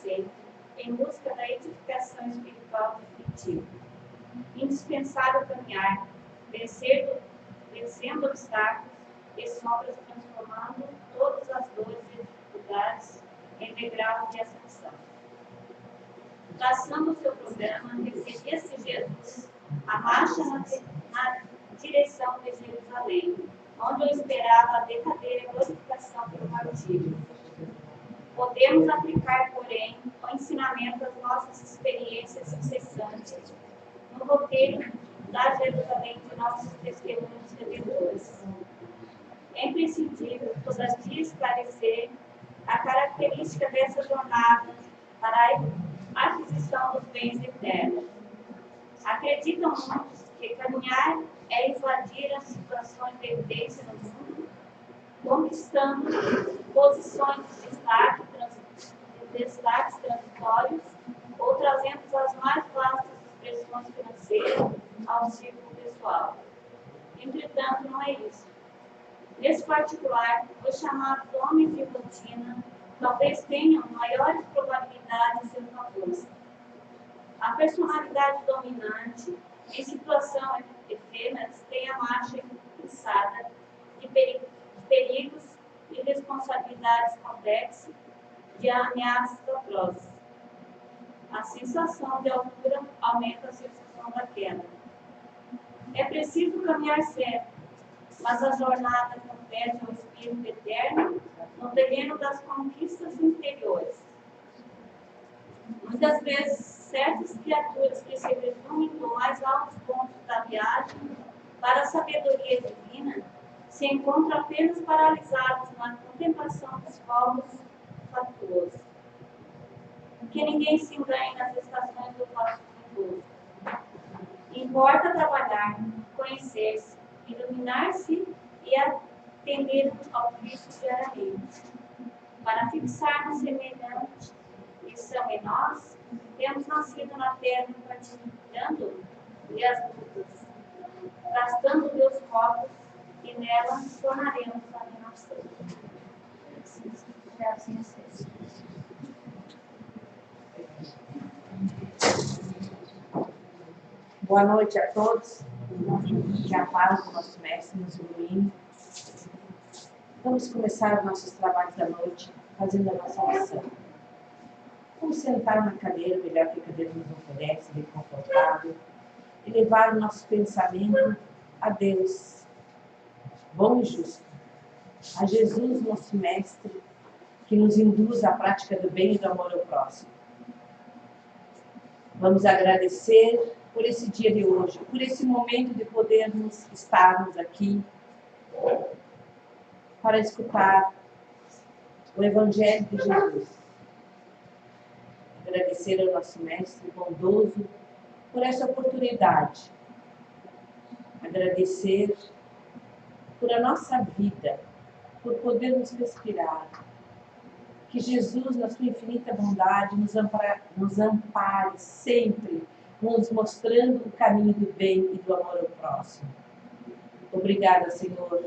sempre, em busca da edificação espiritual definitiva. Indispensável caminhar, vencendo obstáculos e sombras, transformando todas as dores e dificuldades em degraus de ascensão. Traçando o seu programa, referia-se Jesus a marcha na direção de Jerusalém, onde o esperava a derradeira glorificação pelo martírio. Podemos aplicar, porém, o ensinamento às nossas experiências incessantes no roteiro da Jerusalém de nossos testemunhos redentores. É imprescindível, todavia, esclarecer a característica dessa jornada para a aquisição dos bens eternos. Acreditam muitos que caminhar é invadir as situações de evidência no mundo, conquistando posições de destaques transitórios ou trazendo as mais vastas expressões financeiras ao círculo pessoal. Entretanto, não é isso. Nesse particular, os chamados homens de rotina talvez tenham maiores probabilidades em seu favor. A personalidade dominante, em situação efêmera, tem a marcha fixada de perigos e responsabilidades complexas, de ameaças atrozes. A sensação de altura aumenta a sensação da queda. É preciso caminhar sempre, mas a jornada compete ao Espírito Eterno no terreno das conquistas interiores. Muitas vezes, certas criaturas que se presumem no mais altos pontos da viagem para a sabedoria divina se encontram apenas paralisadas na contemplação dos povos fatuosos. Que ninguém se engane nas estações do passo imposto. Importa trabalhar, conhecer-se, iluminar-se e atender ao Cristo diariamente. Para fixarmos semelhante missão em nós, temos nascido na terra partilhando-lhe as lutas, gastando-lhe os copos, e nela nos tornaremos a renação. Assim seja. Boa noite a todos. Que a paz do nosso Mestre nos ilumine. Vamos começar os nossos trabalhos da noite fazendo a nossa oração. Vamos sentar na cadeira, melhor que a cadeira nos oferece, bem confortável, e levar o nosso pensamento a Deus, bom e justo, a Jesus, nosso Mestre, que nos induz à prática do bem e do amor ao próximo. Vamos agradecer por esse dia de hoje, por esse momento de podermos estarmos aqui para escutar o Evangelho de Jesus. Agradecer ao nosso Mestre bondoso por essa oportunidade. Agradecer por a nossa vida, por podermos respirar. Que Jesus, na sua infinita bondade, nos ampare sempre, nos mostrando o caminho do bem e do amor ao próximo. Obrigada, Senhor,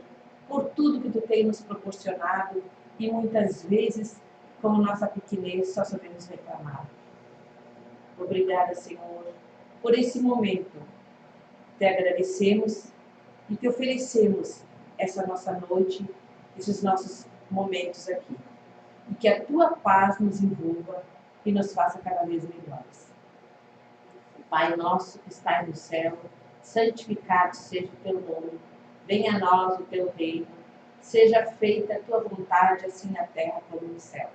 por tudo que Tu tem nos proporcionado e muitas vezes, como nossa pequenez, só sabemos reclamar. Obrigada, Senhor, por esse momento. Te agradecemos e Te oferecemos essa nossa noite, esses nossos momentos aqui. E que a Tua paz nos envolva e nos faça cada vez melhores. Pai nosso que estás no céu, santificado seja o Teu nome. Venha a nós o Teu reino. Seja feita a Tua vontade, assim na terra como no céu.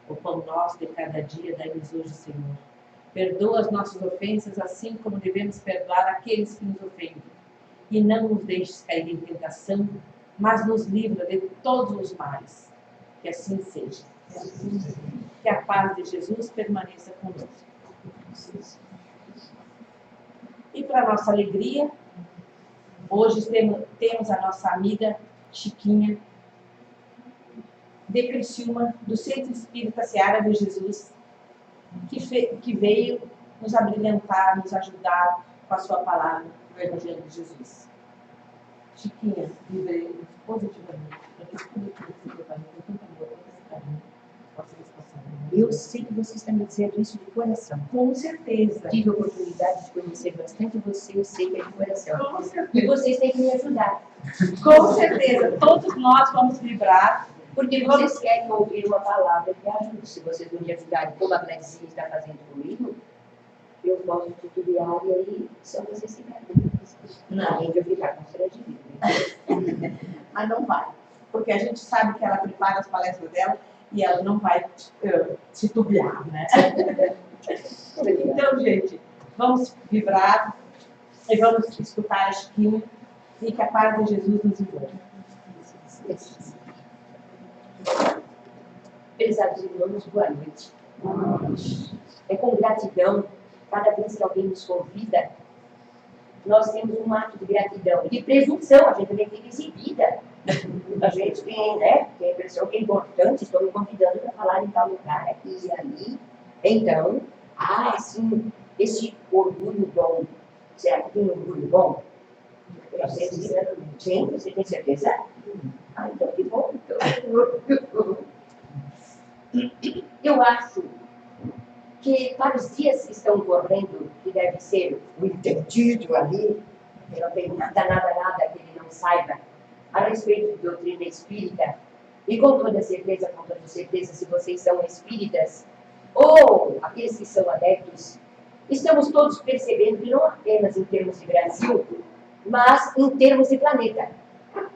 O pão nosso de cada dia dai-nos hoje, Senhor. Perdoa as nossas ofensas, assim como devemos perdoar aqueles que nos ofendem. E não nos deixes cair em tentação, mas nos livra de todos os males. Que assim seja. Que a paz de Jesus permaneça conosco. E para nossa alegria, hoje temos a nossa amiga Chiquinha, de Criciúma, do Centro Espírita Seara de Jesus, que veio nos abrilhantar, nos ajudar com a sua palavra, o Evangelho de Jesus. Chiquinha, vive positivamente, para que tudo aquilo que você vai com tanto amor, com tanto carinho, possa nos passar. Eu sei que você está me dizendo isso de coração. Com certeza. Tive a oportunidade de conhecer bastante você, eu sei que é de coração. Com certeza. E vocês têm que me ajudar. Com certeza. Todos nós vamos vibrar. Porque vocês querem ouvir uma palavra que ajude. Se vocês não me ajudarem, como a Gleicinha está fazendo comigo, eu posso titubear e aí só vocês se perdem. Não, além de eu ficar constrangida. Mas não vai. Porque a gente sabe que ela prepara as palestras dela e ela não vai titubear, né? Então, gente, vamos vibrar e vamos escutar a Chiquinha e que a paz de Jesus nos envolva. Prezados irmãos, boa noite. É com gratidão, cada vez que alguém nos convida, nós temos um ato de gratidão, de presunção, a gente também tem exibida. A gente tem, né, tem a impressão que é importante, estou me convidando para falar em tal lugar, aqui e ali. Então, assim, esse orgulho bom, será que tem orgulho bom? Sim, você tem certeza? Então que bom. Eu acho que para os dias que estão correndo, que deve ser o entendido ali, que não tem nada que ele não saiba, a respeito de doutrina espírita, e com toda certeza, se vocês são espíritas, ou aqueles que são adeptos, estamos todos percebendo que não apenas em termos de Brasil, mas em termos de planeta.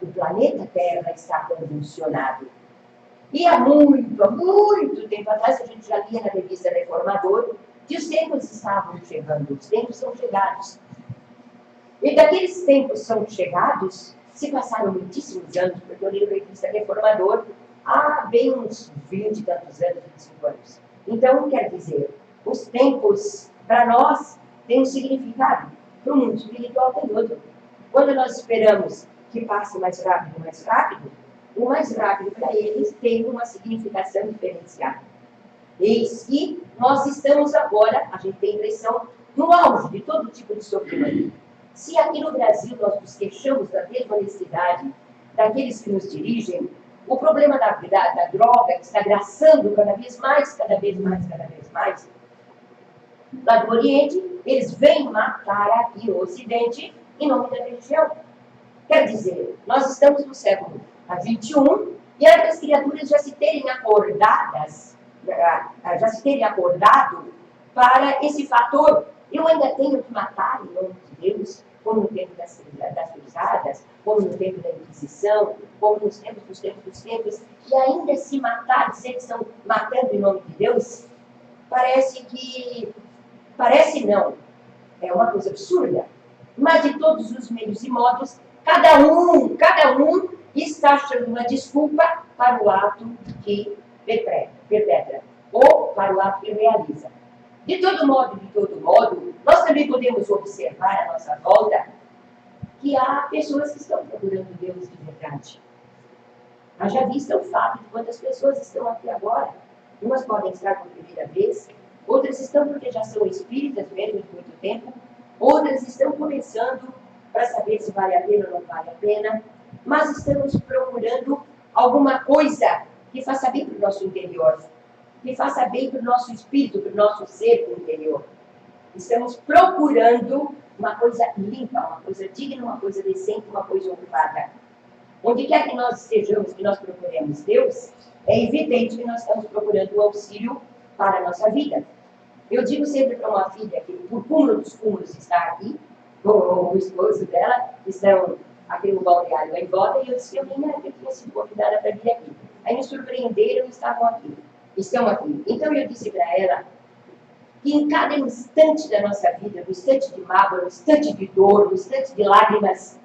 O planeta Terra está convulsionado. E há muito tempo atrás, a gente já lia na revista Reformador, que os tempos estavam chegando, os tempos são chegados. E daqueles tempos são chegados, se passaram muitíssimos anos, porque eu li na revista Reformador há bem uns 20 e tantos anos, 25 anos. Então, quer dizer, os tempos, para nós, têm um significado, para o mundo espiritual tem outro. Quando nós esperamos que passe mais rápido, o mais rápido para eles tem uma significação diferenciada. Eis que nós estamos agora, a gente tem a impressão, no auge de todo tipo de sofrimento. Se aqui no Brasil nós nos queixamos da desonestidade daqueles que nos dirigem, o problema da droga que está graçando cada vez mais, lá do Oriente, eles vêm matar aqui no Ocidente em nome da religião. Quer dizer, nós estamos no século XXI e as criaturas já se terem acordado para esse fator. Eu ainda tenho que matar em nome de Deus, como no tempo das cruzadas, como no tempo da Inquisição, como nos tempos dos tempos, e ainda se matar, dizer que estão matando em nome de Deus, parece não, é uma coisa absurda, mas de todos os meios e modos, cada um está achando uma desculpa para o ato que perpetra, ou para o ato que realiza. De todo modo, nós também podemos observar à nossa volta que há pessoas que estão procurando Deus de verdade. Haja vista o fato de quantas pessoas estão aqui agora. Umas podem estar por primeira vez, outras estão porque já são espíritas mesmo de muito tempo, outras estão começando para saber se vale a pena ou não vale a pena, mas estamos procurando alguma coisa que faça bem para o nosso interior, que faça bem para o nosso espírito, para o nosso ser interior. Estamos procurando uma coisa limpa, uma coisa digna, uma coisa decente, uma coisa honrada. Onde quer que nós estejamos, que nós procuremos Deus, é evidente que nós estamos procurando o auxílio para a nossa vida. Eu digo sempre para uma filha que, por cúmulo dos cúmulos, está aqui, com o esposo dela, estão aqui no balneário em volta, e eu disse que eu tinha sido convidada para vir aqui. Aí me surpreenderam e estão aqui. Então eu disse para ela que em cada instante da nossa vida, no instante de mágoa, no instante de dor, no instante de lágrimas,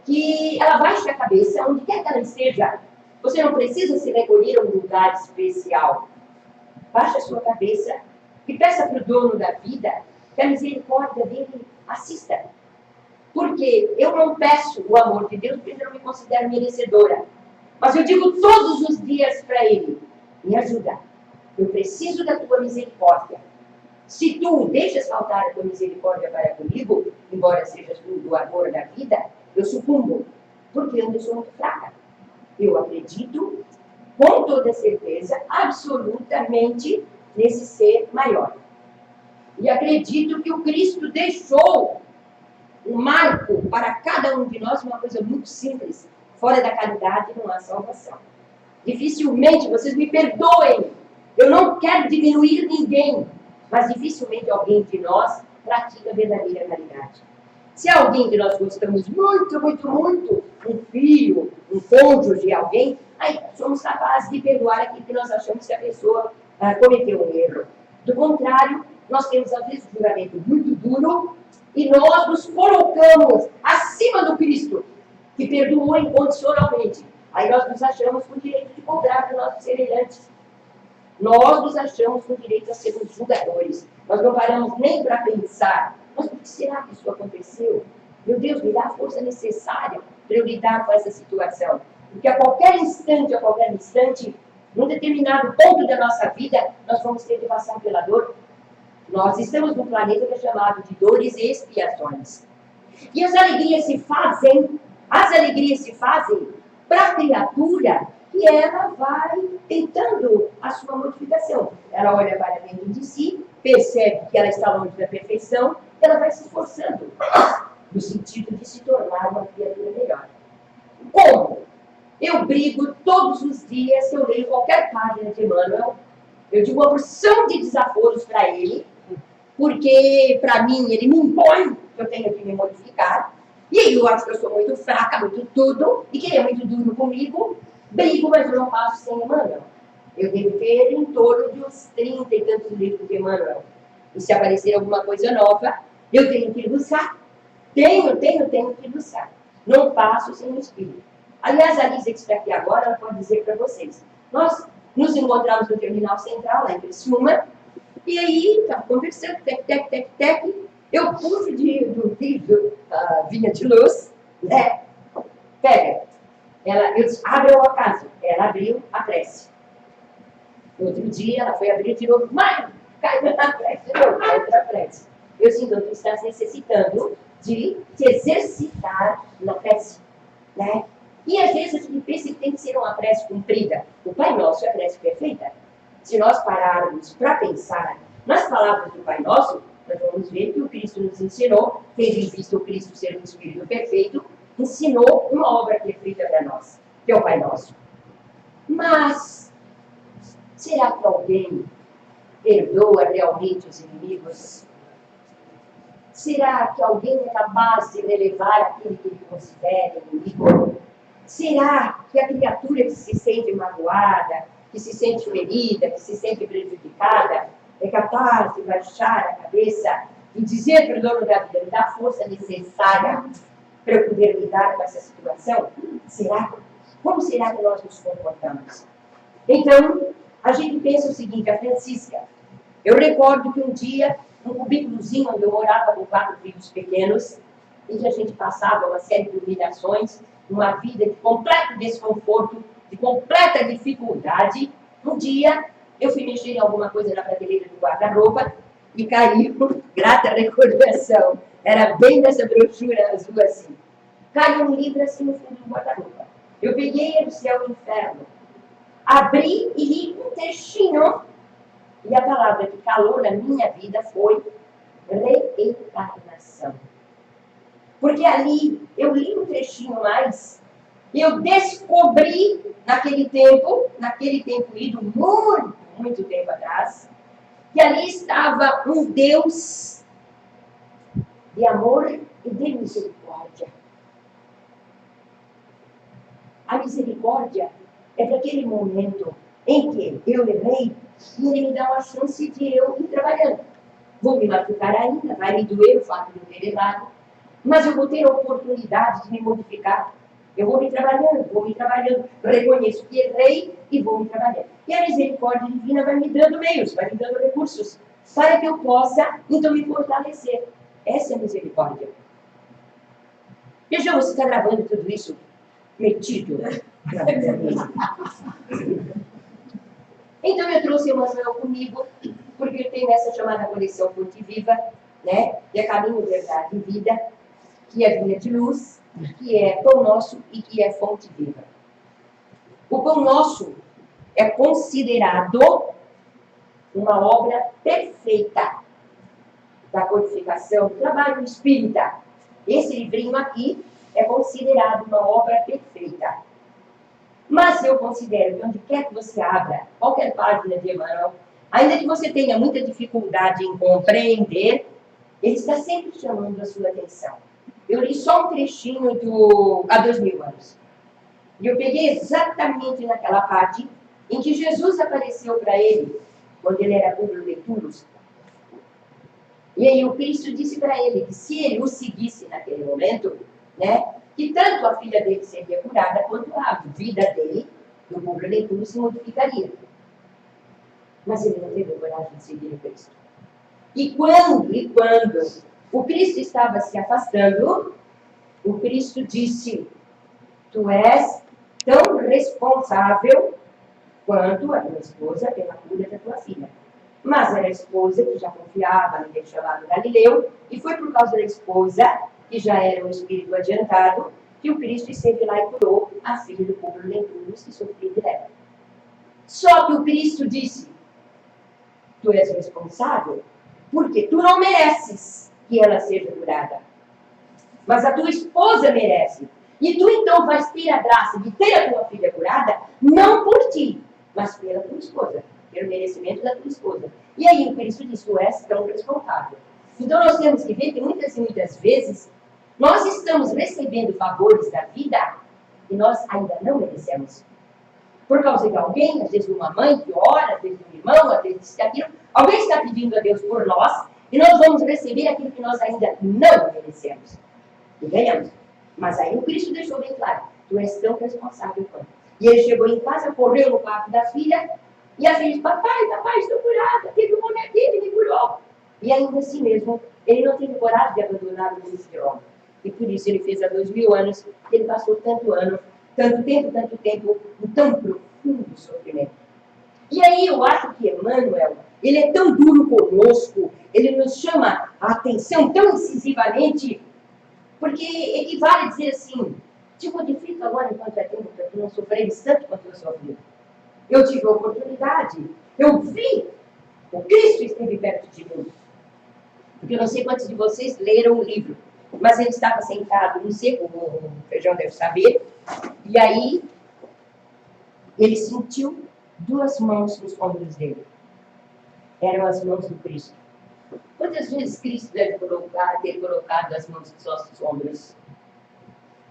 que ela baixe a cabeça, onde quer que ela esteja. Você não precisa se recolher a um lugar especial. Baixe a sua cabeça e peça para o dono da vida que a misericórdia dele assista. Porque eu não peço o amor de Deus porque eu não me considero merecedora. Mas eu digo todos os dias para ele, me ajuda. Eu preciso da tua misericórdia. Se tu deixas faltar a tua misericórdia para comigo, embora sejas tu o doador da vida, eu sucumbo, porque eu sou muito fraca. Eu acredito com toda certeza, absolutamente nesse ser maior. E acredito que o Cristo deixou um marco para cada um de nós, uma coisa muito simples. Fora da caridade não há salvação. Dificilmente, vocês me perdoem, eu não quero diminuir ninguém, mas dificilmente alguém de nós pratica a verdadeira caridade. Se alguém que nós gostamos muito, muito, muito, um filho, um cônjuge, alguém, aí somos capazes de perdoar aquilo que nós achamos que a pessoa cometeu um erro. Do contrário, nós temos às vezes um julgamento muito duro e nós nos colocamos acima do Cristo, que perdoou incondicionalmente. Aí nós nos achamos com o direito de cobrar dos nossos semelhantes. Nós nos achamos com o direito a sermos julgadores. Nós não paramos nem para pensar. Mas por que será que isso aconteceu? Meu Deus, me dá a força necessária para eu lidar com essa situação. Porque a qualquer instante, num determinado ponto da nossa vida, nós vamos ter que passar pela dor. Nós estamos num planeta que é chamado de dores e expiações. E as alegrias se fazem para a criatura que ela vai tentando a sua modificação. Ela olha para dentro de si, percebe que ela está longe da perfeição, ela vai se esforçando no sentido de se tornar uma criatura melhor. Como? Eu brigo todos os dias que eu leio qualquer página de Emmanuel. Eu digo uma porção de desaforos para ele, porque, para mim, ele me impõe que eu tenho que me modificar. E eu acho que eu sou muito fraca, muito tudo, e que ele é muito duro comigo. Brigo, mas eu não passo sem Emmanuel. Eu devo ter em torno de uns 30 e tantos livros de Emmanuel. E se aparecer alguma coisa nova, eu tenho que buscar. Tenho que buscar. Não passo sem o Espírito. Aliás, a Lisa que está aqui agora, ela pode dizer para vocês. Nós nos encontramos no Terminal Central, lá em Criciúma, e aí, estava conversando, tec. Eu puxo do livro Vinha de Luz, né? Pega. Eu disse, abre o acaso. Ela abriu a prece. No outro dia, ela foi abrir de novo. Mãe, caiu na prece de novo, outra prece. Eu sinto que tu estás necessitando de se exercitar na prece, né? E às vezes a gente pensa que tem que ser uma prece cumprida. O Pai Nosso é a prece perfeita. Se nós pararmos para pensar nas palavras do Pai Nosso, nós vamos ver que o Cristo nos ensinou, tendo visto o Cristo ser um Espírito perfeito, ensinou uma obra perfeita para nós, que é o Pai Nosso. Mas, será que alguém perdoa realmente os inimigos? Será que alguém é capaz de relevar aquele que ele considera inimigo? Será que a criatura que se sente magoada, que se sente ferida, que se sente prejudicada, é capaz de baixar a cabeça e dizer para o dono da vida, me dá a força necessária para eu poder lidar com essa situação? Será? Como será que nós nos comportamos? Então, a gente pensa o seguinte, a Francisca, eu recordo que um dia, um cubículozinho onde eu morava com 4 filhos pequenos, em que a gente passava uma série de humilhações, uma vida de completo desconforto, de completa dificuldade. Um dia, eu fui mexer em alguma coisa na prateleira do guarda-roupa e caiu, grata recordação, era bem dessa brochura azul assim. Caiu um livro assim no fundo do guarda-roupa. Eu peguei ele do céu e inferno, abri e li um textinho, e a palavra que calou na minha vida foi reencarnação. Porque ali eu li um trechinho mais, e eu descobri naquele tempo ido muito tempo atrás, que ali estava um Deus de amor e de misericórdia. A misericórdia é para aquele momento em que eu errei e ele me dá uma chance de eu ir trabalhando. Vou me machucar ainda, vai me doer o fato de eu ter errado, mas eu vou ter a oportunidade de me modificar. Eu vou me trabalhando, reconheço que errei e vou me trabalhando. E a misericórdia divina vai me dando meios, vai me dando recursos, para que eu possa, então, me fortalecer. Essa é a misericórdia. Veja, você está gravando tudo isso metido. Então, eu trouxe o Emmanuel comigo, porque eu tenho essa chamada coleção Fonte Viva, né? Que é Caminho, Verdade e Vida, que é Vinha de Luz, que é Pão Nosso e que é Fonte Viva. O Pão Nosso é considerado uma obra perfeita da codificação do trabalho espírita. Esse livrinho aqui é considerado uma obra perfeita. Mas eu considero que onde quer que você abra, qualquer página de Emmanuel, ainda que você tenha muita dificuldade em compreender, ele está sempre chamando a sua atenção. Eu li só um trechinho há 2000 anos. E eu peguei exatamente naquela parte em que Jesus apareceu para ele, quando ele era Publio Leturos. E aí o Cristo disse para ele que se ele o seguisse naquele momento, né, que tanto a filha dele seria curada, quanto a vida dele, do Publio Leturos, se modificaria. Mas ele não teve coragem de seguir o Cristo. E quando o Cristo estava se afastando, o Cristo disse: tu és tão responsável quanto a tua esposa pela cura da tua filha. Mas era a esposa que já confiava no que ele chamava Galileu, e foi por causa da esposa, que já era um espírito adiantado, que o Cristo esteve lá e curou a filha do Publio Leturos, que sofria de lepra. Só que o Cristo disse: tu és responsável porque tu não mereces que ela seja curada. Mas a tua esposa merece. E tu então vais ter a graça de ter a tua filha curada, não por ti, mas pela tua esposa, pelo merecimento da tua esposa. E aí o Cristo diz: tu és tão responsável. Então nós temos que ver que muitas e muitas vezes nós estamos recebendo favores da vida e nós ainda não merecemos. Por causa de alguém, às vezes uma mãe que ora, às vezes um irmão, às vezes aquilo. Alguém está pedindo a Deus por nós e nós vamos receber aquilo que nós ainda não merecemos. E ganhamos. Mas aí o Cristo deixou bem claro: tu és tão responsável quanto. E ele chegou em casa, correu no quarto da filha, e a filha disse: papai, estou curada, teve um homem aqui que me curou. E ainda assim mesmo, ele não teve coragem de abandonar o ministério. E por isso ele fez há 2000 anos, ele passou tanto tempo, um tão profundo sofrimento. E aí eu acho que Emmanuel, ele é tão duro conosco, ele nos chama a atenção tão incisivamente, porque equivale a dizer assim: te modifica agora enquanto é tempo para tu não sofreres tanto quanto eu sofri. Eu tive a oportunidade, eu vi, o Cristo esteve perto de mim. Porque eu não sei quantos de vocês leram o livro, mas ele estava sentado, não sei como o Feijão deve saber, e aí ele sentiu duas mãos nos ombros dele. Eram as mãos do Cristo. Quantas vezes Cristo deve ter colocado as mãos nos nossos ombros?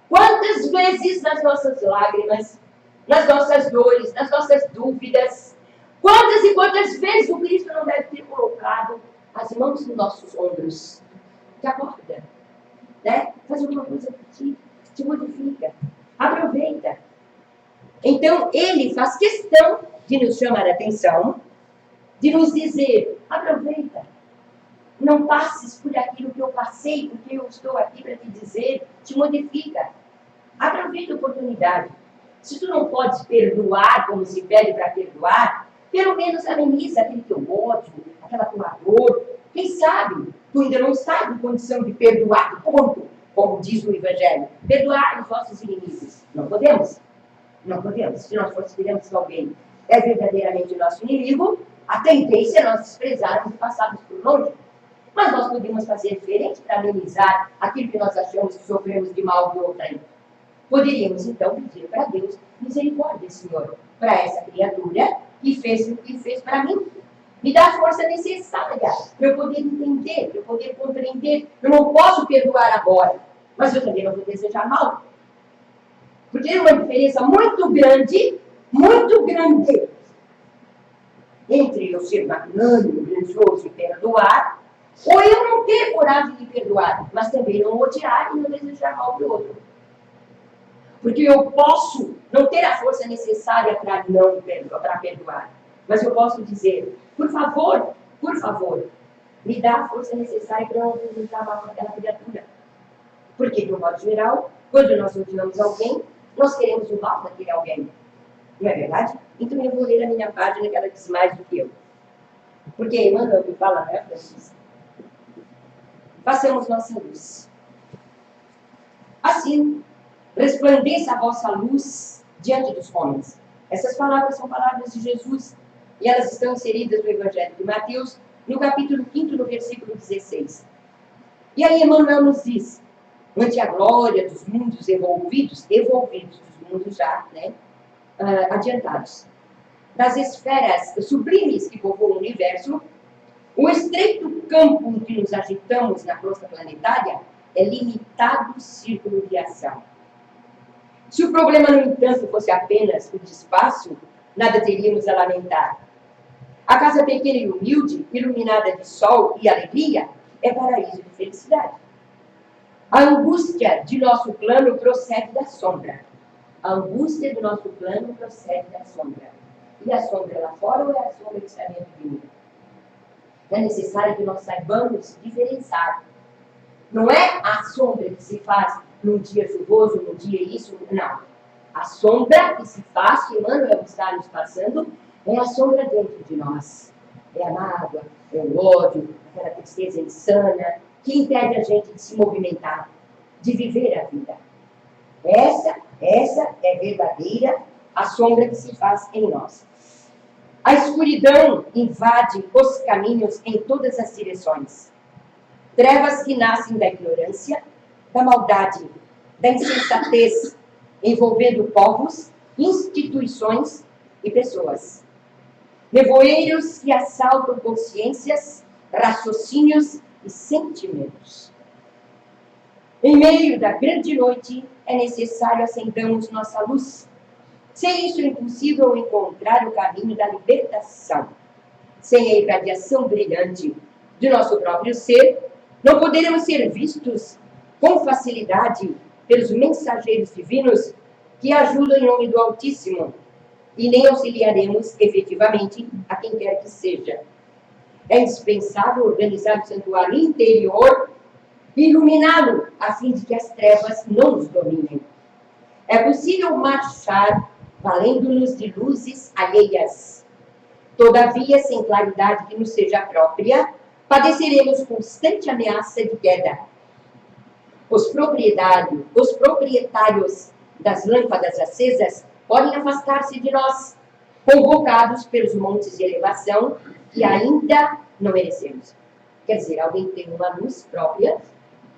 Quantas vezes nas nossas lágrimas, nas nossas dores, nas nossas dúvidas, quantas e quantas vezes o Cristo não deve ter colocado as mãos nos nossos ombros? Te acorda, né? Faz alguma coisa por ti, te modifica, aproveita. Então, ele faz questão de nos chamar a atenção, de nos dizer: aproveita, não passes por aquilo que eu passei, porque eu estou aqui para te dizer, te modifica. Aproveita a oportunidade. Se tu não podes perdoar como se pede para perdoar, pelo menos ameniza aquele teu ódio, aquela tua dor. Quem sabe tu ainda não estás em condição de perdoar, ponto, como diz o Evangelho. Perdoar os nossos inimigos. Não podemos. Não podemos. Se nós consideramos que alguém é verdadeiramente nosso inimigo, a tendência é nós desprezarmos e passarmos por longe. Mas nós podemos fazer diferente para amenizar aquilo que nós achamos que sofremos de mal de outrem. Poderíamos, então, pedir para Deus misericórdia, Senhor, para essa criatura que fez o que fez para mim. Me dá a força necessária para eu poder entender, para eu poder compreender. Eu não posso perdoar agora, mas eu também não vou desejar mal. Porque é uma diferença muito grande entre eu ser magnânimo, grandioso e perdoar, ou eu não ter coragem de perdoar, mas também não odiar e não desejar mal para o outro. Porque eu posso não ter a força necessária para perdoar, mas eu posso dizer: por favor, me dá a força necessária para não desejar mal para aquela criatura. Porque, de um modo geral, quando nós odiamos alguém, nós queremos o mal daquele alguém. Não é verdade? Então eu vou ler a minha página, que ela diz mais do que eu. Porque Emmanuel me fala, né, Francisco? Façamos nossa luz. Assim, resplandeça a vossa luz diante dos homens, Essas palavras são palavras de Jesus e elas estão inseridas no Evangelho de Mateus, no capítulo 5, no versículo 16. E aí Emmanuel nos diz, ante a glória dos mundos evolvidos dos mundos já, né, adiantados, das esferas sublimes que povoam o universo, o estreito campo em que nos agitamos na crosta planetária é limitado círculo de ação. Se o problema, no entanto, fosse apenas o de espaço, nada teríamos a lamentar. A casa pequena e humilde, iluminada de sol e alegria, é paraíso de felicidade. A angústia de nosso plano procede da sombra. A angústia do nosso plano procede da sombra. E a sombra lá fora ou é a sombra que está dentro de mim? É necessário que nós saibamos diferenciar. Não é a sombra que se faz num dia chuvoso, num dia isso, não. A sombra que se faz, que Emmanuel está nos passando, é a sombra dentro de nós. É a mágoa, é o ódio, aquela tristeza insana, que impede a gente de se movimentar, de viver a vida. Essa é verdadeira a sombra que se faz em nós. A escuridão invade os caminhos em todas as direções. Trevas que nascem da ignorância, da maldade, da insensatez, envolvendo povos, instituições e pessoas. Nevoeiros que assaltam consciências, raciocínios e sentimentos. Em meio da grande noite, é necessário acendamos nossa luz. Sem isso é impossível encontrar o caminho da libertação. Sem a irradiação brilhante de nosso próprio ser, não poderemos ser vistos com facilidade pelos mensageiros divinos que ajudam em nome do Altíssimo, e nem auxiliaremos efetivamente a quem quer que seja. É indispensável organizar o santuário interior e iluminá-lo, a fim de que as trevas não nos dominem. É possível marchar valendo-nos de luzes alheias. Todavia, sem claridade que nos seja própria, padeceremos constante ameaça de queda. Os proprietários das lâmpadas acesas podem afastar-se de nós, convocados pelos montes de elevação que ainda não merecemos. Quer dizer, alguém tem uma luz própria,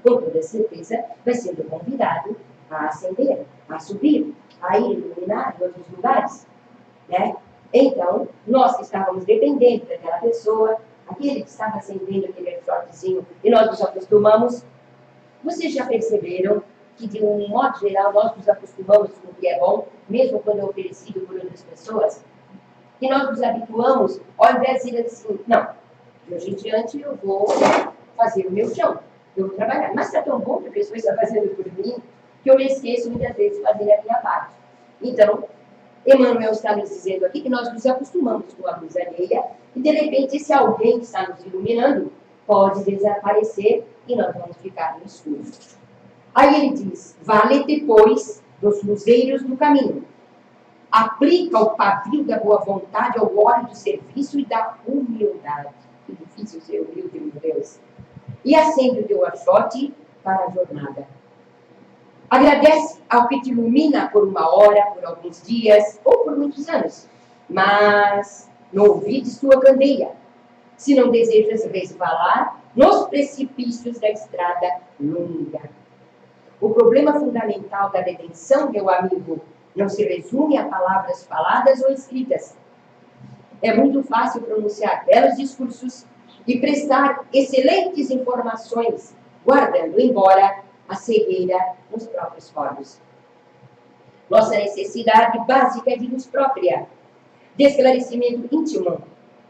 com toda certeza, vai sendo convidado a acender, a subir, a ir iluminar em outros lugares, né? Então, nós que estávamos dependendo daquela pessoa, aquele que estava acendendo aquele shortzinho, e nós nos acostumamos, vocês já perceberam que, de um modo geral, nós nos acostumamos com o que é bom, mesmo quando é oferecido por outras pessoas? E nós nos habituamos, ao invés de dizer assim, não, de hoje em diante eu vou fazer o meu chão, eu vou trabalhar. Mas está tão bom que a pessoa está fazendo por mim, que eu me esqueço muitas vezes de fazer a minha parte. Então, Emmanuel está nos dizendo aqui que nós nos acostumamos com a luz alheia, e de repente esse alguém que está nos iluminando pode desaparecer e nós vamos ficar no escuro. Aí ele diz, vale depois dos luzeiros do caminho. Aplica o pavio da boa vontade ao óleo do serviço e da humildade. Que difícil ser humilde, meu Deus. E acende o teu achote para a jornada. Agradece ao que te ilumina por uma hora, por alguns dias ou por muitos anos. Mas não ouvides tua candeia, se não desejas resvalar nos precipícios da estrada longa. O problema fundamental da redenção, meu amigo, não se resume a palavras faladas ou escritas. É muito fácil pronunciar belos discursos e prestar excelentes informações, guardando embora a cegueira nos próprios poros. Nossa necessidade básica é de luz própria, de esclarecimento íntimo,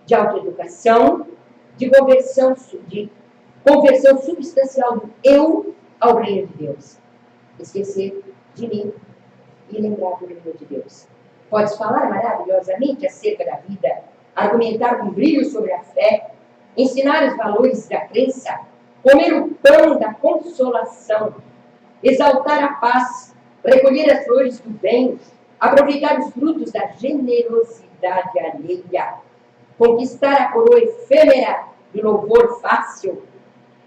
de autoeducação, de conversão substancial do eu ao reino de Deus. Esquecer de mim e lembrar do reino de Deus. Podes falar maravilhosamente acerca da vida, argumentar com brilho sobre a fé, ensinar os valores da crença, comer o pão da consolação, exaltar a paz, recolher as flores do bem, aproveitar os frutos da generosidade alheia, conquistar a coroa efêmera do louvor fácil,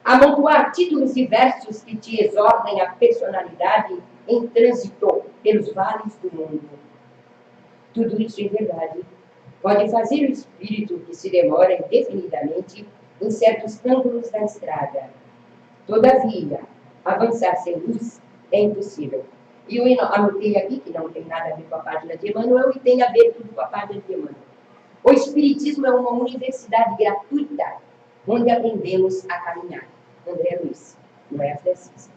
amontoar títulos diversos que te exortem a personalidade em trânsito pelos vales do mundo. Tudo isso, em verdade, pode fazer o espírito que se demora indefinidamente em certos ângulos da estrada. Todavia, avançar sem luz é impossível. E eu anotei aqui, que não tem nada a ver com a página de Emmanuel, e tem a ver tudo com a página de Emmanuel. O Espiritismo é uma universidade gratuita, onde aprendemos a caminhar. André Luiz, não é a Francisca.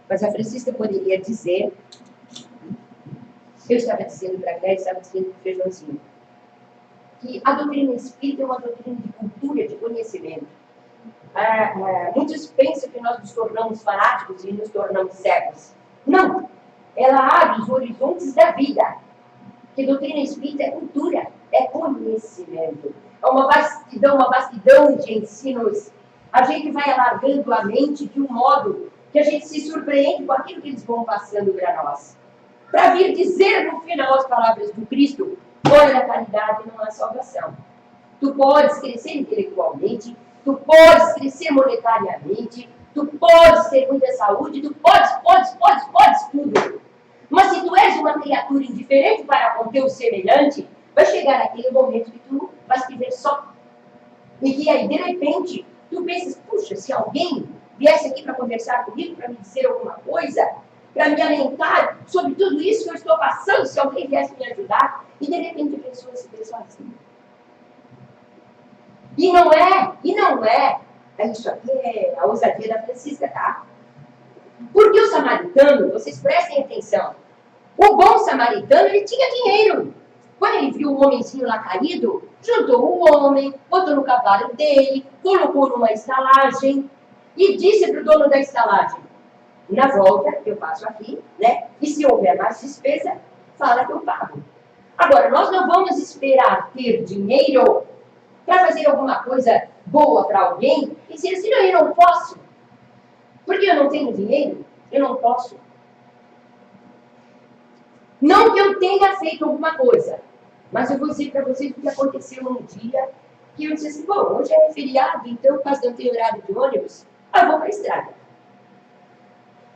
Mas a Francisca poderia dizer, eu estava dizendo para a Cléia, estava dizendo para o Feijãozinho, que a doutrina espírita é uma doutrina de cultura, de conhecimento. Muitos pensam que nós nos tornamos fanáticos e nos tornamos cegos. Não! Ela abre os horizontes da vida. Que doutrina espírita é cultura, é conhecimento. É uma vastidão de ensinos. A gente vai alargando a mente de um modo que a gente se surpreende com aquilo que eles vão passando para nós. Para vir dizer no final as palavras do Cristo, olha, a caridade não há salvação. Tu podes crescer intelectualmente, tu podes crescer monetariamente, tu podes ter muita saúde, tu podes tudo. Mas se tu és uma criatura indiferente para com teu semelhante, vai chegar aquele momento que tu vais te ver só. E que aí, de repente, tu pensas, puxa, se alguém viesse aqui para conversar comigo, para me dizer alguma coisa, para me alentar sobre tudo isso que eu estou passando, se alguém viesse me ajudar, e de repente a pessoa se vê sozinha. E não é, isso aqui é a ousadia da Francisca, tá? Porque o samaritano, vocês prestem atenção, o bom samaritano, ele tinha dinheiro. Quando ele viu o homenzinho lá caído, juntou o homem, botou no cavalo dele, colocou numa estalagem e disse para o dono da estalagem, na volta, eu passo aqui, né? E se houver mais despesa, fala que eu pago. Agora, nós não vamos esperar ter dinheiro para fazer alguma coisa boa para alguém e dizer assim, não, eu não posso. Porque eu não tenho dinheiro, eu não posso. Não que eu tenha feito alguma coisa, mas eu vou dizer para vocês o que aconteceu um dia que eu disse assim, bom, hoje é feriado, então, caso não tenha horário de ônibus, eu vou para a estrada.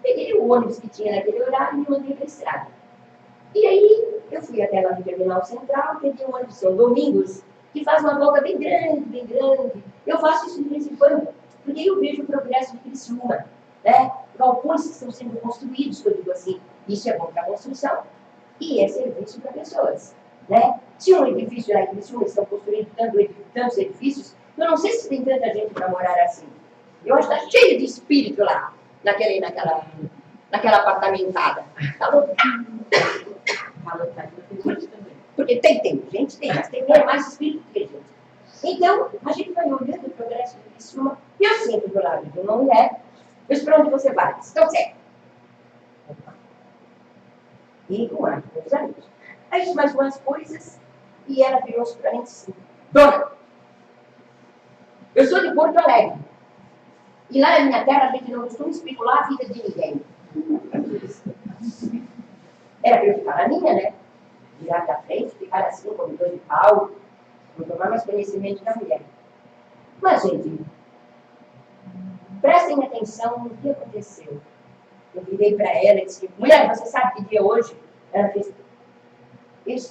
Peguei o ônibus que tinha naquele horário e me mandei para a estrada. E aí, eu fui até lá no terminal central, peguei um ônibus, são domingos, que faz uma volta bem grande, bem grande. Eu faço isso de vez em quando, porque eu vejo o progresso de Criciúma, né? Galpões que estão sendo construídos, que eu digo assim, isso é bom para a construção e é serviço para pessoas, né? Se um edifício lá em Criciúma estão construindo tantos edifícios, eu não sei se tem tanta gente para morar assim. Eu acho que está cheio de espírito lá, naquela apartamentada. Tá louco? Porque tem gente, mas tem mais espírito que gente. Então, a gente vai olhando o progresso de Criciúma, e eu sinto do lado de uma mulher, mas para onde você vai? Então, certo. E com meus amigos. Aí disse mais umas coisas, e ela virou-se para mim e disse, dona, eu sou de Porto Alegre, e lá na minha terra a gente não costuma especular a vida de ninguém. Era para eu ficar na minha, né? Virar da frente, ficar assim, como dois de pau, não tomar mais conhecimento da mulher. Mas, gente, prestem atenção no que aconteceu. Eu virei para ela e disse, mulher, você sabe que dia é hoje? Ela fez,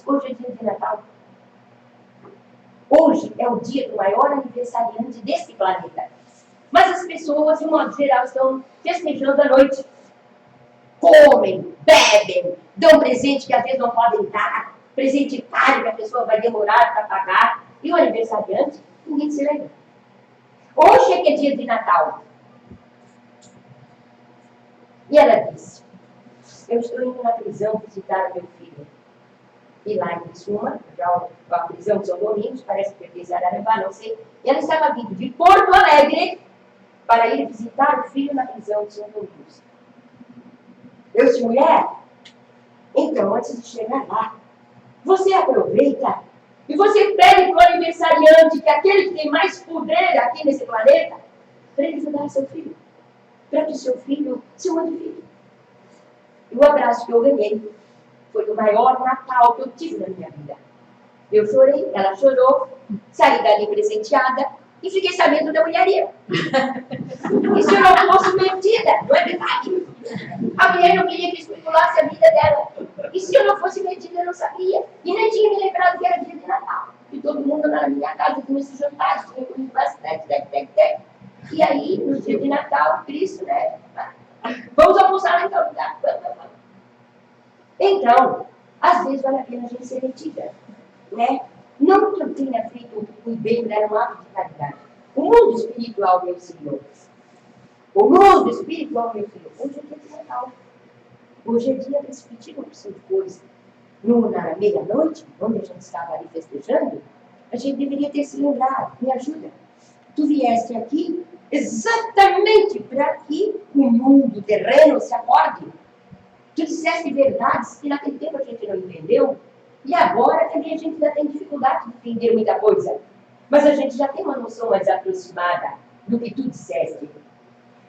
hoje é dia de Natal. Hoje é o dia do maior aniversariante desse planeta. Mas as pessoas, de modo geral, estão festejando a noite. Comem, bebem, dão presente que às vezes não podem dar, presente caro que a pessoa vai demorar para pagar. E o aniversariante, ninguém se lembra. Hoje é que é dia de Natal. E ela disse, eu estou indo na prisão visitar meu filho. E lá em Criciúma, já a prisão de São Domingos, parece que pertence a Araranguá, não sei. E ela estava vindo de Porto Alegre para ir visitar o filho na prisão de São Domingos. Eu disse, mulher, então antes de chegar lá, você aproveita e você pede para o aniversariante, que é aquele que tem mais poder aqui nesse planeta, para ele ajudar seu filho. Para que seu filho se modifique. E o abraço que eu ganhei foi o maior Natal que eu tive na minha vida. Eu chorei, ela chorou, saí dali presenteada e fiquei sabendo da mulheria. Isso eu não posso mentira, não é verdade? A mulher não queria que especulasse a vida dela. E se eu não fosse metida, eu não sabia. E nem tinha me lembrado que era dia de Natal. E todo mundo na minha casa tinha esse jantar, tinha comido bastante, E aí, no dia de Natal, Cristo, né? Vamos almoçar lá em tal lugar. Vamos. Então, às vezes vale a pena a gente ser metida, né? Não que eu tenha feito o bem, era um ato de caridade. O mundo espiritual me ensinou. O mundo espiritual me ensinou. Hoje é dia de Natal. Hoje é dia desse pedir uma opção de coisa. Na meia-noite, onde a gente estava ali festejando, a gente deveria ter se lembrado. Me ajuda. Tu vieste aqui exatamente para que o mundo terreno se acorde. Tu disseste verdades que naquele tempo a gente não entendeu. E agora também a gente ainda tem dificuldade de entender muita coisa. Mas a gente já tem uma noção mais aproximada do que tu disseste.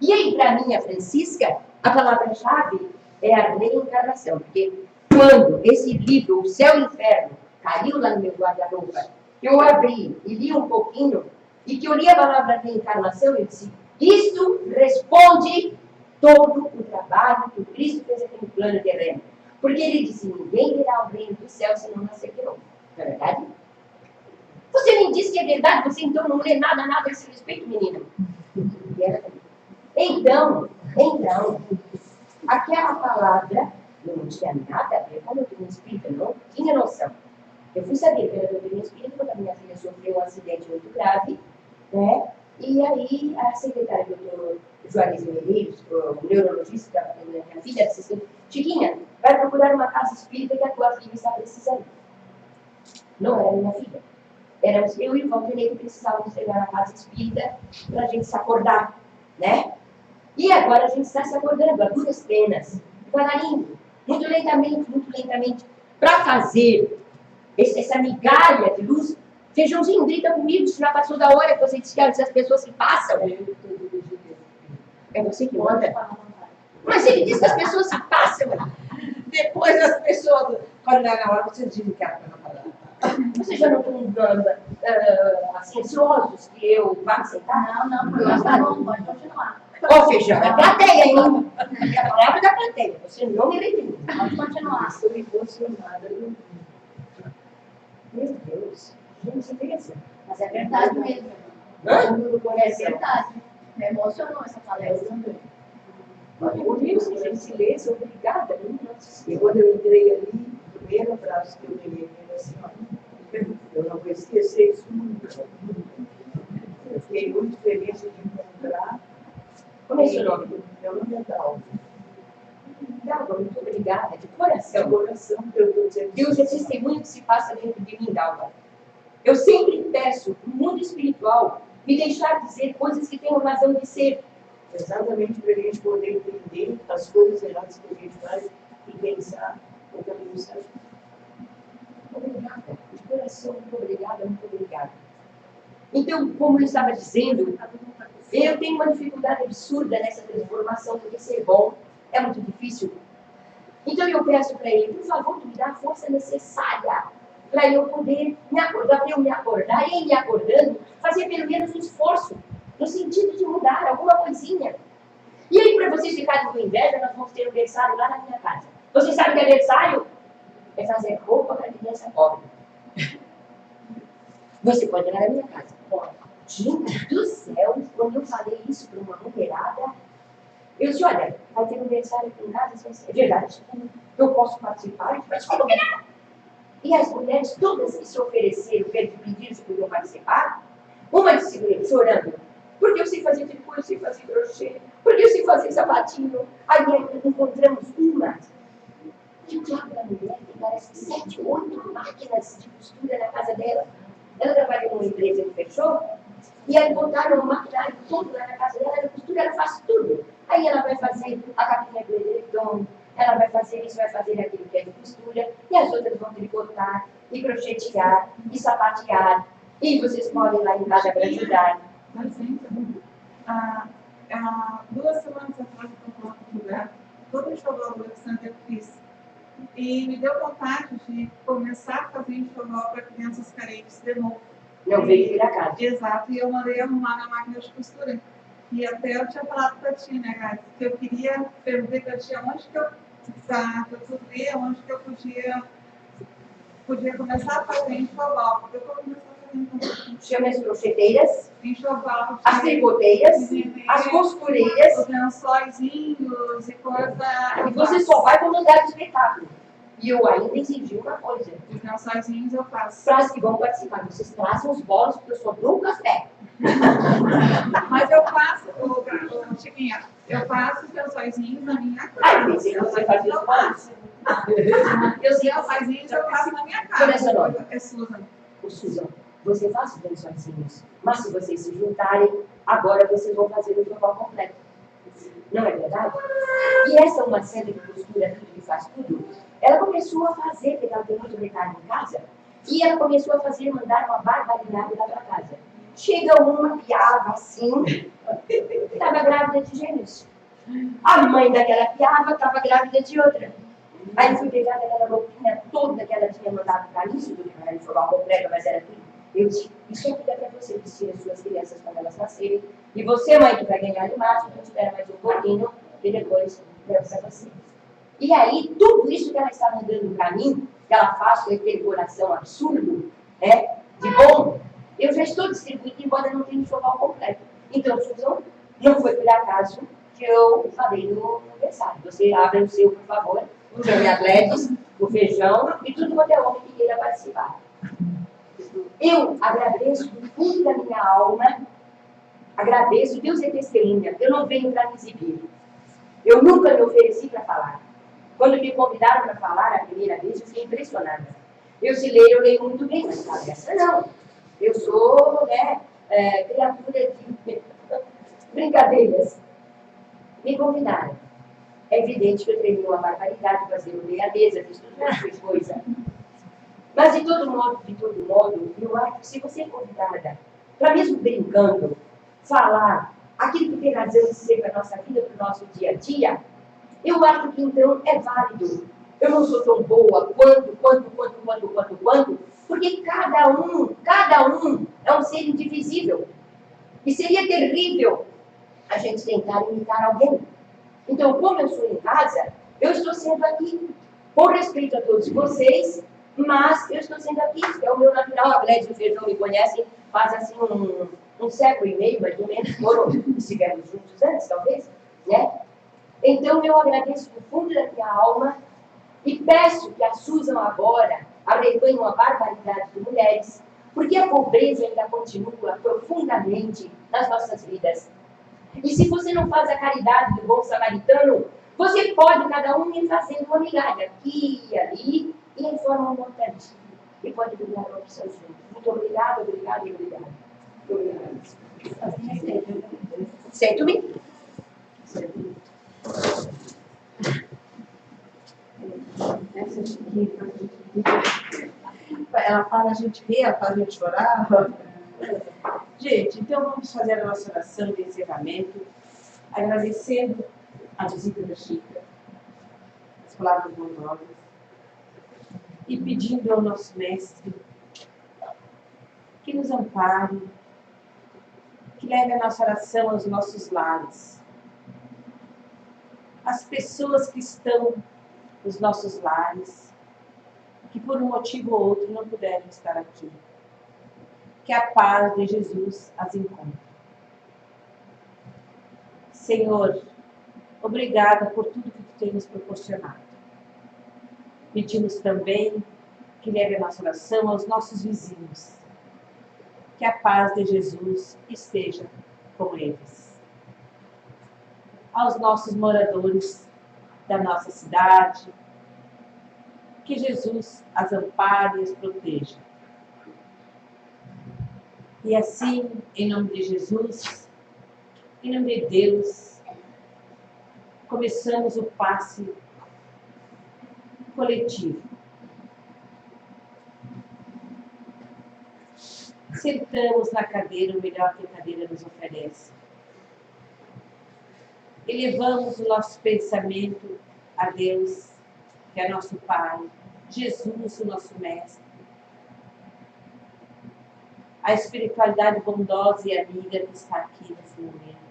E aí, para mim, a Francisca, a palavra-chave é a reencarnação. Porque quando esse livro, O Céu e o Inferno, caiu lá no meu guarda-roupa, eu abri e li um pouquinho, e que eu li a palavra reencarnação, eu disse, isto responde todo o trabalho que o Cristo fez aqui no plano terreno. Porque ele disse, ninguém verá o reino do céu se não nascer de novo. Não é verdade? Você me disse que é verdade, você então não lê nada a esse respeito, menina. Então, aquela palavra não tinha nada a ver com a doutrina espírita, não tinha noção. Eu fui saber pela doutrina espírita quando a minha filha sofreu um acidente muito grave, né? E aí a secretária do doutor Juarez Medeiros, o neurologista que estava atendendo a minha filha, disse assim, Chiquinha, vai procurar uma casa espírita que a tua filha está precisando. Não era minha filha. Éramos eu e o Valdir que precisávamos chegar na casa espírita para a gente se acordar, né? E agora a gente está se acordando, a duras penas, devagarinho, muito lentamente, para fazer essa migalha de luz. Feijãozinho, grita comigo, se já passou da hora que você disse que as pessoas se passam. É você que manda. Mas ele disse que as pessoas se passam. Depois as pessoas, quando é na hora, vocês dizem que era para não falar. Vocês já não estão assim, ansiosos que eu vá sentar? Não, nós tá bom, pode continuar. Ó, feijão, é plateia, hein? É a palavra da plateia. Você não me reprime. Pode continuar. Estou emocionada. Meu Deus. Gente, pensa. Mas é verdade mesmo. Hã? É verdade. Me emocionou essa palestra também. Por isso, gente, silêncio, obrigada. E quando eu entrei ali, o primeiro abraço que eu ganhei foi assim, ó. Eu não vou esquecer isso nunca. Eu fiquei muito feliz de encontrar. Como é seu nome? Meu nome é Dalva. Dalva, muito obrigada, de coração. De coração, eu estou dizendo. Deus é testemunho que se passa dentro de mim, Dalva. Eu sempre peço para o mundo espiritual me deixar dizer coisas que tenham razão de ser. Exatamente para a gente poder entender as coisas erradas que a gente faz e pensar no caminho certo. Obrigada, de coração, muito obrigada, muito obrigada. Então, como eu estava dizendo, eu tenho uma dificuldade absurda nessa transformação, porque ser bom é muito difícil. Então eu peço para ele, por favor, tu me dá a força necessária para eu poder me acordar, para eu me acordar, e me acordando, fazer pelo menos um esforço, no sentido de mudar alguma coisinha. E aí, para vocês ficarem com inveja, nós vamos ter um berçário lá na minha casa. Vocês sabem o que é berçário? É fazer roupa para criança pobre. Você pode ir lá na minha casa. Gente do céu, quando eu falei isso para uma mulherada, eu disse, olha, vai ter um berçário aqui em casa, é verdade, eu posso participar, mas combinado. E as mulheres todas que se ofereceram, pediram se podiam participar, uma disse chorando, porque eu sei fazer tricô, eu sei fazer crochê, porque eu sei fazer sapatinho. Aí encontramos uma, que o diabo da mulher tem parece 7, 8 máquinas de costura na casa dela. Ela trabalha numa empresa que fechou, e aí botaram o maquinário todo lá na casa dela, ela costura, ela faz tudo. Aí ela vai fazer a capinha do edredom, ela vai fazer isso, vai fazer aquilo que é de costura, e as outras vão tricotar, e crochetear, e sapatear, e vocês podem ir lá em casa para ajudar. Há 2 semanas atrás eu estou falando com o lugar, todo enxoval do Alexandre eu fiz. E me deu vontade de começar a fazer enxoval para crianças carentes de novo. Não veio vir a casa. Exato, e eu mandei arrumar na máquina de costura. E até eu tinha falado para ti, né, Gás, que eu queria ver para ti onde que eu para descobrir onde que eu podia começar a fazer enxoval, porque eu vou começar a fazer enxoval. Chame as crocheteiras, Enxoval as tricoteiras, as costureiras, os lençóizinhos e coisa. e você só vai comandar o espetáculo. E eu ainda exigi uma coisa. Os lençóizinhos eu faço. Para as que vão participar, vocês trazem os bolos, porque eu só dou o café. Mas eu faço, Chiquinha, eu faço os lençóizinhos na minha casa. Ah, eu pensei que você fazia os bolos. Eu sei lençóizinhos eu faço na minha casa. Como é seu nome? É Susan. Ô, Susan, você faz os lençóizinhos, mas se vocês se juntarem, agora vocês vão fazer o enxoval completo. Não é verdade? E essa uma cena que costura tudo, que faz tudo, ela começou a fazer, porque ela tem muito retalho em casa, e ela começou a fazer, mandar uma barbaridade lá para casa. Chega uma piava assim, estava grávida de gêmeos. A mãe daquela piava estava grávida de outra. Aí fui pegar aquela roupinha toda que ela tinha mandado para mim, isso tudo para enxoval completo, mas era tudo. Eu disse, isso aqui dá para você vestir as suas crianças quando elas nascerem. E você, mãe, que vai ganhar de março, então espera mais um pouquinho, e depois leva para você. E aí, tudo isso que ela está mandando para mim, que ela faz com aquele coração absurdo, né, de bom, eu já estou distribuindo, embora não tenha enxoval completo. Então, Susan, não foi por acaso que eu falei no aniversário. Você abre o seu, por favor, o seu atletas, o feijão e tudo quanto é homem que queira participar. Eu agradeço do fundo da minha alma, agradeço, Deus é testemunha, eu não venho para me exibir. Eu nunca me ofereci para falar. Quando me convidaram para falar a primeira vez, eu fiquei impressionada. Eu se leio, eu leio muito bem, mas palestra não. Eu sou, criatura de brincadeiras. Me convidaram. É evidente que eu treinei uma barbaridade, fazendo meia mesa, fiz tudo isso de coisa. Mas, de todo modo, eu acho que se você é convidada, para mesmo brincando, falar aquilo que tem razão de ser para a nossa vida, para o nosso dia a dia, eu acho que então é válido. Eu não sou tão boa quanto, porque cada um é um ser indivisível. E seria terrível a gente tentar imitar alguém. Então, como eu sou em casa, eu estou sendo aqui, com respeito a todos vocês, mas eu estou sendo aqui, é o meu natural. A Gladys e o Feijão me conhecem faz assim um século e meio, mais ou menos, foram, estivemos juntos antes, talvez, né? Então, eu agradeço do fundo da minha alma e peço que a Susan agora arrebanhe uma barbaridade de mulheres, porque a pobreza ainda continua profundamente nas nossas vidas. E se você não faz a caridade do bom samaritano, você pode, cada um, ir fazendo uma migalha aqui e ali, e em forma montante. E pode virar uma opção junto. Muito obrigada. Sento-me. Ela fala, a gente ri, ela fala a gente chorar. Gente, então vamos fazer a nossa oração de encerramento, agradecendo a visita da Chica, as palavras bondosas, e pedindo ao nosso Mestre que nos ampare, que leve a nossa oração aos nossos lares, as pessoas que estão nos nossos lares, que por um motivo ou outro não puderam estar aqui. Que a paz de Jesus as encontre. Senhor, obrigada por tudo que tu tens nos proporcionado. Pedimos também que leve a nossa oração aos nossos vizinhos. Que a paz de Jesus esteja com eles. Aos nossos moradores da nossa cidade, que Jesus as ampare e as proteja. E assim, em nome de Jesus, em nome de Deus, começamos o passe coletivo. Sentamos na cadeira o melhor que a cadeira nos oferece. Elevamos o nosso pensamento a Deus, que é nosso Pai, Jesus, o nosso Mestre, a espiritualidade bondosa e amiga que está aqui nesse momento.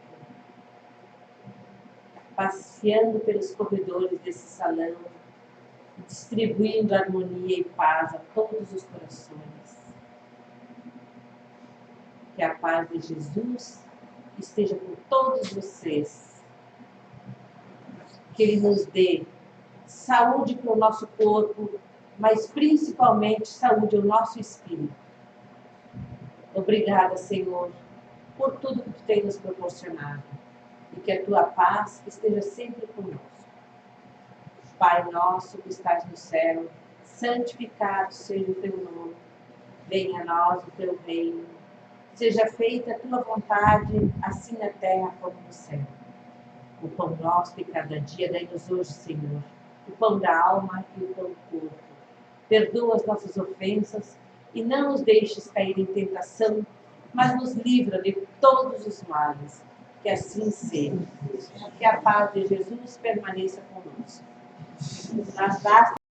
passeando pelos corredores desse salão, distribuindo harmonia e paz a todos os corações. Que a paz de Jesus esteja com todos vocês. Que Ele nos dê saúde para o nosso corpo, mas principalmente saúde ao nosso espírito. Obrigada, Senhor, por tudo que Tu tem nos proporcionado. E que a Tua paz esteja sempre conosco. Pai nosso que estás no céu, santificado seja o Teu nome. Venha a nós o Teu reino. Seja feita a Tua vontade, assim na terra como no céu. O pão nosso de cada dia dai-nos hoje, Senhor. O pão da alma e o pão do corpo. Perdoa as nossas ofensas e não nos deixes cair em tentação, mas nos livra de todos os males. Que assim seja. Que a paz de Jesus permaneça conosco.